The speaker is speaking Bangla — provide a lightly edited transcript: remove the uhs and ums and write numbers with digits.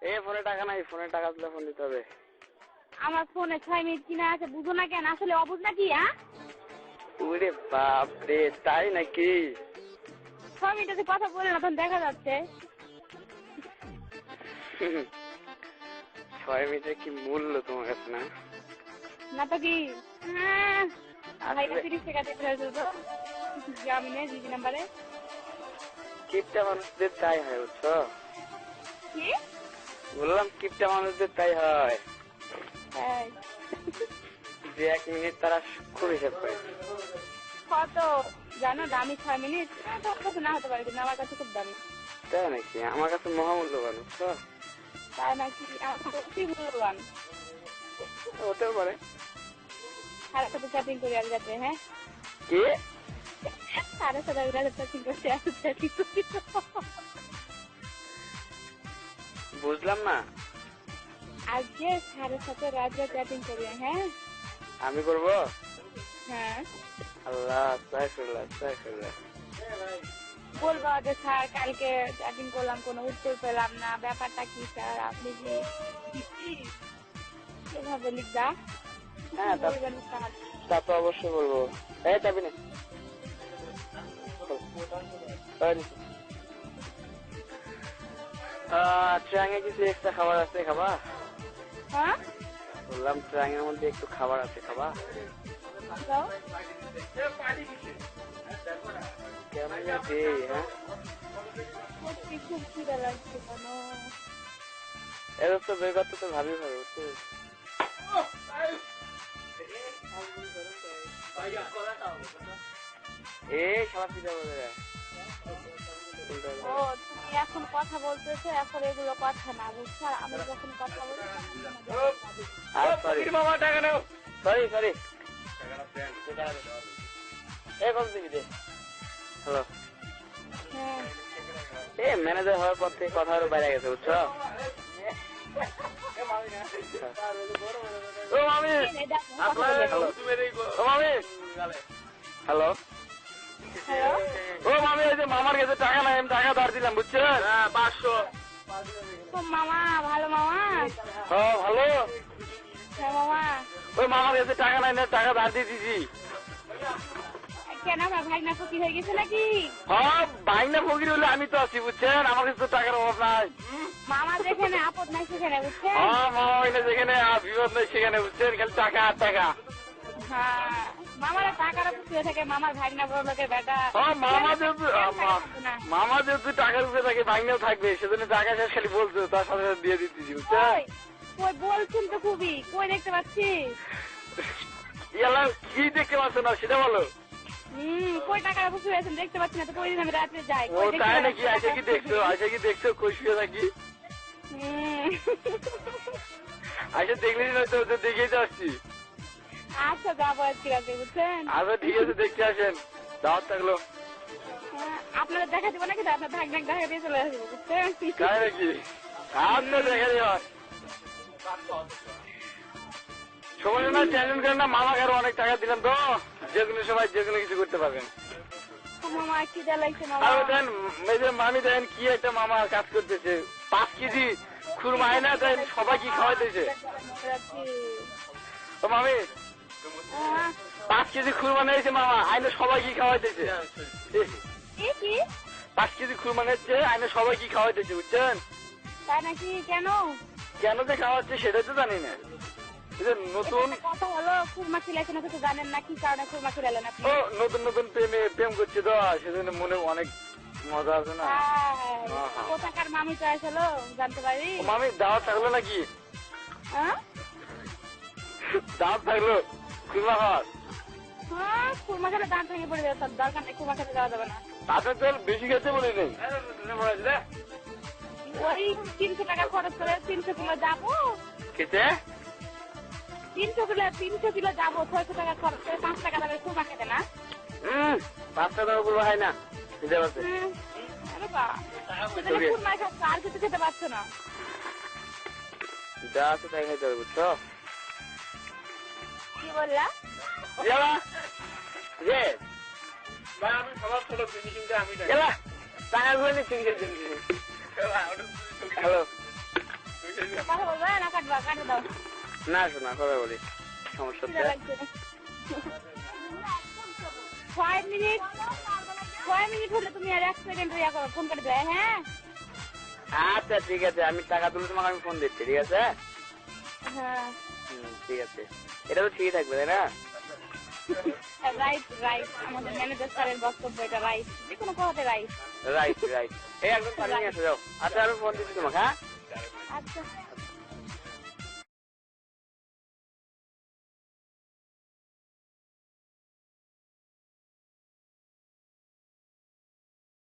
এই ফোনে টাকা নাই, ফোনে টাকা দিলে ফোন দিতে হবে। আমার ফোনে 6 মিনিট কিনা আছে, বুঝো না কেন? আসলে অবুঝ নাকি? ওরে বাপ রে, তাই নাকি? 6 মিনিটে কথা বলে না, তখন দেখা যাচ্ছে 6 মিনিটের কি মূল্য তোমার কাছে? না না তো কি? ভাইটা 30 টাকা দিয়ে ফেলছো তো গ্রামীণে জিজি নাম্বারে। কিপটা মানুষদের তাই হয়, বুঝছো? কি বললাম কিপটা মানুষদের তাই হয়, যে 1 মিনিট তারা খুব হিসাব করে। কত জানো দামি? 6 মিনিট তোমার কাছে না হতে পারে, কিন্তু আমার কাছে খুব দামি। তাই নাকি? আমার কাছে মহামূল্যবান, বুঝছো? তাই নাকি? আমার কাছে অতি মূল্যবান। হতেও পারে। সারা সাথে চ্যাটিং করি আজ রাতে। হ্যাঁ কি? সারা সাথে রাতে চ্যাটিং করছি, আজ চ্যাটিং করি। বুঝলাম না। আজকে সারা সাথে রাতে চ্যাটিং করি। হ্যাঁ আমি করবো? হ্যাঁ। আল্লাহ, আস্তাগফিরুল্লাহ। বলবো যে স্যার কালকে চ্যাটিং করলাম, কোনো উত্তর পেলাম না, ব্যাপারটা কি স্যার? আপনি কি এভাবে লিখবা? হ্যাঁ, তা তো অবশ্যই বলবো। এই চাবি নে। ট্রাঙে কিছু এক্সট্রা খাবার আছে, খাবা? হ্যাঁ বললাম ট্রাঙের মধ্যে একটু খাবার আছে, খাবা? কেমন আছে? হ্যাঁ, খুব খিদে লাগছে কেন? এবার তো বের করতে তো ভাবি ভাবে, বুঝতে? এই খাবার পিঠা বলে। ও তুমি এখন কথা বলতেছো, এখন এগুলো কথা না, বুঝছো? আর আমি যখন কথা বলি সরি হ্যালো। হ্যাঁ এ ম্যানেজার হওয়ার পর থেকে কথা আরো বাইরে গেছে, বুঝছো? ও মামি, হ্যালো। ও মামি, এই যে মামার কাছে টাকা নাই, আমি টাকা ধার দিলাম, বুঝছেন? 500। মামা ভালো মামা। হ্যাঁ ভালো। হ্যাঁ মামা। ওই মামার কাছে টাকা নাই না, টাকা ধার দিয়ে দিছি। কেন আমার ভাগনা ফকির হয়ে গেছে নাকি? হ্যাঁ ভাগনা ফকির হলে আমি তো আছি, বুঝছেন? আমার কাছে তো টাকার অভাব নাই। মামা যেখানে আপদ নাই সেখানে, বুঝছেন? হ্যাঁ মামা হইলে যেখানে বিপদ নাই সেখানে, বুঝছেন? খালি টাকা আর টাকা। হ্যাঁ মামারা টাকার উপরে থাকে, মামার ভাগনা বড় লোকের বেটা। মামা যেহেতু টাকার উপরে থাকে, ভাগনাও থাকবে, সেজন্য টাকা শেষ খালি বলছো, তার সাথে সাথে দিয়ে দিতেছি, বুঝছেন? কই বলছেন তো খুবই, কই দেখতে পাচ্ছি? কি দেখতে পাচ্ছ না সেটা বলো। কই টাকার উপরে আছেন দেখতে পাচ্ছি না তো, কই দিন আমি রাত্রে যাই। ও তাই নাকি? আইসা কি দেখছো কই শুয়ে থাকি? আচ্ছা দেখলি নয়তো, দেখেই তো আসছি। আচ্ছা যাবো আজকে রাতে, বুঝছেন? আচ্ছা ঠিক আছে, দেখতে আসেন, দাওয়াত থাকলো। আপনারা দেখা দিব নাকি? আপনার ভাগনা দেখা দিয়ে চলে আসবো, বুঝছেন? তাই নাকি? আচ্ছা দেখা দেওয়া সময় না, চ্যালেঞ্জ করেন না। মামাকে আরো অনেক টাকা দিলাম তো, যে কোনো সময় যে কোনো কিছু করতে পারবেন। মামা কি লাগছে মামা? আর দেন এই যে মামি, দেন কি একটা মামা কাজ করতেছে, 5 কেজি খুরমা আয়না দেন, সবাই কি খাওয়াইতেছে। ও মামি, 5 কেজি খুরমা নিয়েছে মামা, আইনে সবাই কি খাওয়াইতেছে। 5 কেজি খুরমা নিচ্ছে, আইনে সবাই কি খাওয়াইতেছে, বুঝছেন? তাই নাকি? কেন কেন যে খাওয়াচ্ছে সেটাই তো জানি না। নতুন কথা হলো, খুরমা খিলাইছেন কিছু জানেন না? কি কারণে খুরমা খিলালেন আপনি? ও নতুন নতুন প্রেম করছে তো, সেজন্য মনে অনেক মজা আছে না। কোথাকার মামি চয়েস হলো জানতে পারি? মামি দাওয়াত থাকলো নাকি? দাওয়াত থাকলো খুরমা খাওয়ার? হ্যাঁ খুরমা খেলে দাঁত ভেঙে পড়ে যাবে, দরকার নেই, খুরমা খেতে যাওয়া যাবে না। তাতে তো বেশি খেতে বলি নেই, ওই 300 টাকা খরচ করে 300 কিলো যাবো খেতে। 300 কিলো যাবো, 600 টাকা খরচ করে 5 টাকা দামের খুরমা খেতে না? 5 টাকা করবো হয় না, বুঝতে পারছি। খুরমা খাচ্ছ, আর কিছু খেতে পারছো না। যা আছে তাই খাইতে হবে, বুঝছো? কি বললা? আমি সবার ছোট ফিনিশিংটা আমি টাকা করে নিচ্ছি। হ্যালো কথা বলবা না কাটবা কাটে দাও না শোনা কথা বলি সমস্যা খিদা লাগছে 5 মিনিট হলে তুমি আর 1 সেকেন্ড ইয়া করো ফোন কেটে দেয় হ্যাঁ আচ্ছা ঠিক আছে আমি টাকা তুলে তোমাকে আমি ফোন দিচ্ছি ঠিক আছে হ্যাঁ ঠিক আছে এটা তো ঠিক থাকবে তাই না রাইট আমাদের ম্যানেজার স্যারের বক্তব্য এটা রাইট যে কোনো কথাতে রাইট রাইট এই একদম পানি নিয়ে আসো যাও আচ্ছা আমি ফোন দিচ্ছি তোমাকে হ্যাঁ আচ্ছা